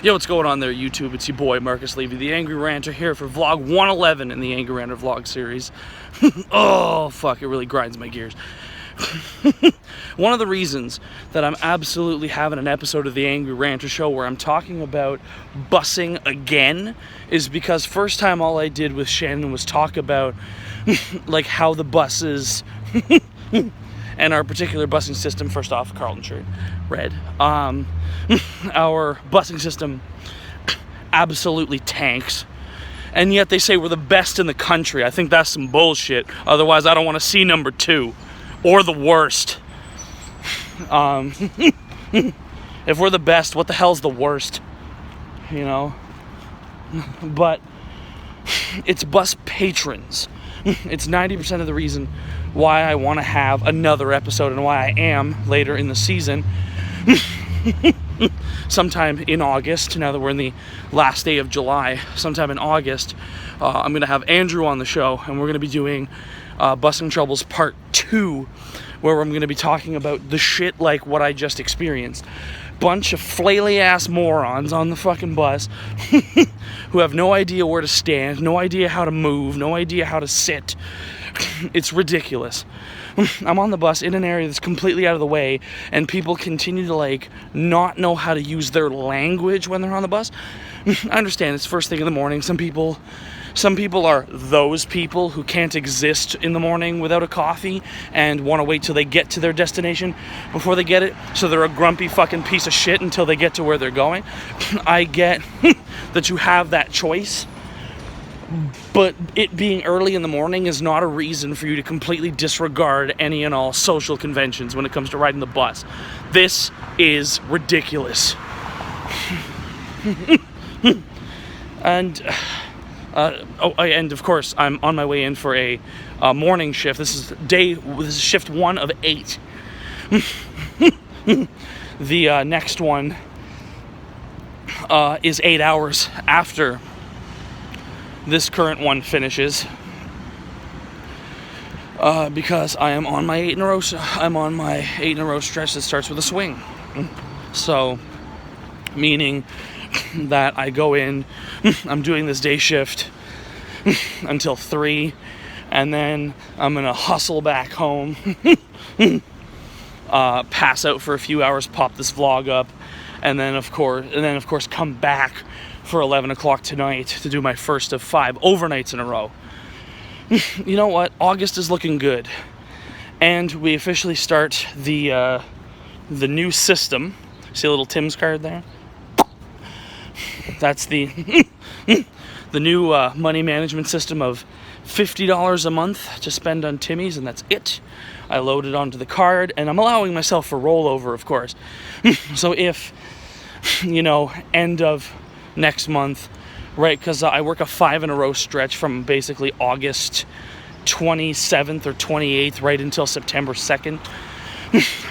Yo, what's going on there, YouTube? It's your boy, Marcus Levy, the Angry Ranter, here for vlog 111 in the Angry Ranter Vlog Series. Oh, fuck, it really grinds my gears. One of the reasons that I'm absolutely having an episode of the Angry Ranter Show where I'm talking about busing again is because first time all I did with Shannon was talk about like how the buses and our particular busing system, first off, Carlton shirt, red, our busing system absolutely tanks. And yet they say we're the best in the country. I think that's some bullshit. Otherwise, I don't want to see number 2. Or the worst. If we're the best, what the hell's the worst? You know? But it's bus patrons. It's 90% of the reason why I want to have another episode and why I am later in the season. Sometime in August, now that we're in the last day of July, sometime in August, I'm going to have Andrew on the show, and we're going to be doing Busing Troubles Part 2, where I'm going to be talking about the shit like what I just experienced. Bunch of flaily-ass morons on the fucking bus who have no idea where to stand, no idea how to move, no idea how to sit. It's ridiculous. I'm on the bus in an area that's completely out of the way, and people continue to, like, not know how to use their language when they're on the bus. I understand, it's first thing in the morning. Some people are those people who can't exist in the morning without a coffee and want to wait till they get to their destination before they get it, so they're a grumpy fucking piece of shit until they get to where they're going. I get that you have that choice, but it being early in the morning is not a reason for you to completely disregard any and all social conventions when it comes to riding the bus. This is ridiculous. And and of course, I'm on my way in for a morning shift. This is shift 1 of 8. The next one is 8 hours after this current one finishes, because I am on my 8 in a row. I'm on my 8 in a row stretch that starts with a swing. So, meaning that I go in, I'm doing this day shift until 3, and then I'm gonna hustle back home, pass out for a few hours, pop this vlog up, and then of course come back for 11 o'clock tonight to do my first of 5 overnights in a row. You know what? August is looking good, and we officially start the new system. See a little Tim's card there? That's the new money management system of $50 a month to spend on Timmy's, and that's it. I load it onto the card, and I'm allowing myself for rollover, of course. So if, end of next month, right, because I work a 5 in a row stretch from basically August 27th or 28th right until September 2nd,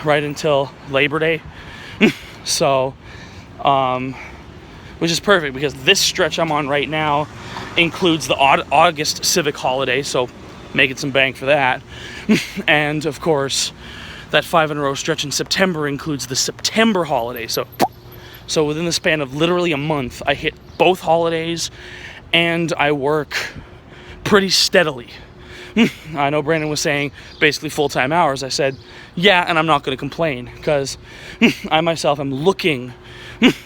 right until Labor Day. So, which is perfect because this stretch I'm on right now includes the August civic holiday, so making some bang for that. And of course, that 5 in a row stretch in September includes the September holiday. So within the span of literally a month, I hit both holidays and I work pretty steadily. I know Brandon was saying basically full-time hours. I said, yeah, and I'm not going to complain because I myself am looking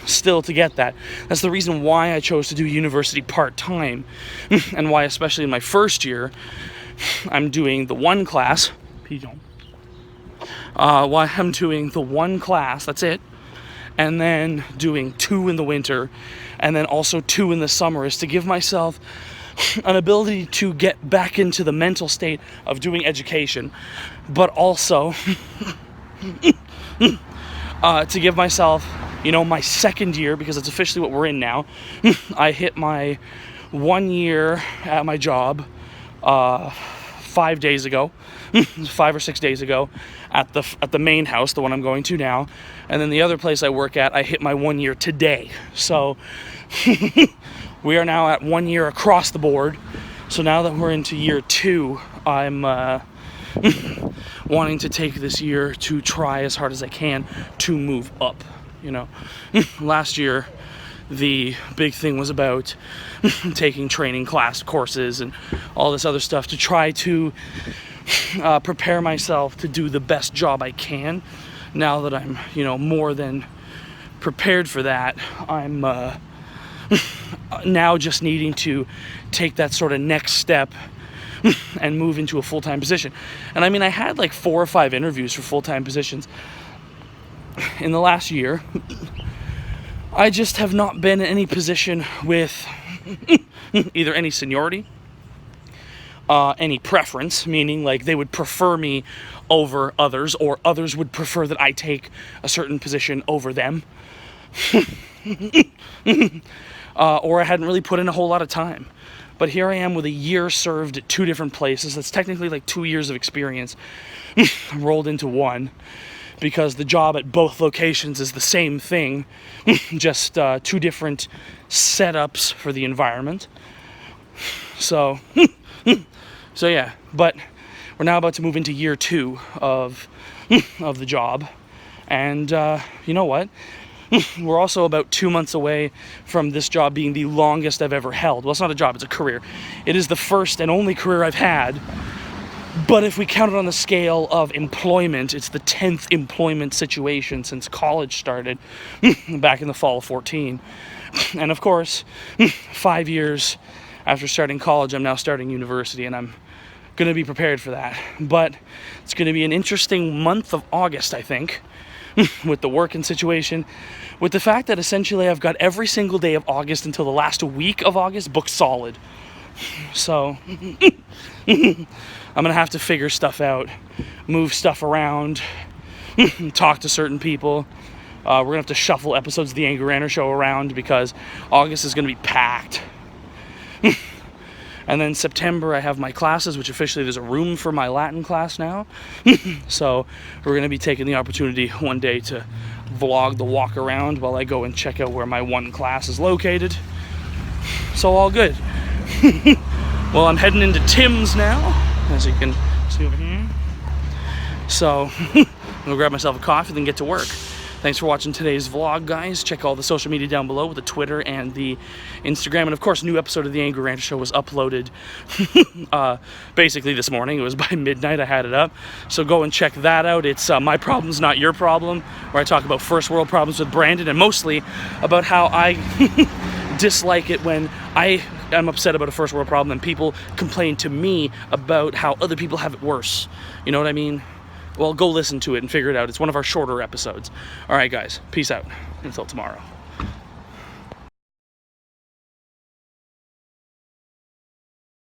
still to get that. That's the reason why I chose to do university part-time, and why, especially in my first year, I'm doing the one class. Why I'm doing the one class, that's it, and then doing 2 in the winter, and then also 2 in the summer, is to give myself an ability to get back into the mental state of doing education, but also to give myself, my second year, because it's officially what we're in now. I hit my 1 year at my job 5 days ago, 5 or 6 days ago, at the main house, the one I'm going to now, and then the other place I work at, I hit my 1 year today. So we are now at 1 year across the board. So now that we're into year 2, I'm wanting to take this year to try as hard as I can to move up. Last year the big thing was about taking training class courses and all this other stuff to try to prepare myself to do the best job I can. Now that I'm, more than prepared for that, I'm now just needing to take that sort of next step and move into a full-time position. And I mean, I had like 4 or 5 interviews for full-time positions in the last year. I just have not been in any position with either any seniority, any preference, meaning like they would prefer me over others, or others would prefer that I take a certain position over them. Or I hadn't really put in a whole lot of time. But here I am with a year served at 2 different places. That's technically like 2 years of experience rolled into one, because the job at both locations is the same thing, just 2 different setups for the environment. So yeah, but we're now about to move into year 2 of the job, and you know what? We're also about 2 months away from this job being the longest I've ever held. Well, it's not a job, it's a career. It is the first and only career I've had. But if we count it on the scale of employment, it's the 10th employment situation since college started back in the fall of 14. And of course, 5 years after starting college, I'm now starting university, and I'm going to be prepared for that. But it's going to be an interesting month of August, I think, with the working situation, with the fact that essentially I've got every single day of August until the last week of August booked solid. So I'm gonna have to figure stuff out, move stuff around, talk to certain people. We're gonna have to shuffle episodes of the Angry Ranter Show around because August is gonna be packed. And then September I have my classes, which officially there's a room for my Latin class now. So we're gonna be taking the opportunity one day to vlog the walk around while I go and check out where my one class is located. So all good. Well, I'm heading into Tim's now, as you can see over here. So I'm gonna grab myself a coffee, then get to work. Thanks for watching today's vlog, guys. Check all the social media down below with the Twitter and the Instagram. And of course, a new episode of the Angry Ranter Show was uploaded basically this morning. It was by midnight I had it up. So go and check that out. It's My Problem's Not Your Problem, where I talk about first world problems with Brandon, and mostly about how I dislike it when I'm upset about a first world problem and people complain to me about how other people have it worse. You know what I mean? Well, go listen to it and figure it out. It's one of our shorter episodes. All right, guys. Peace out. Until tomorrow.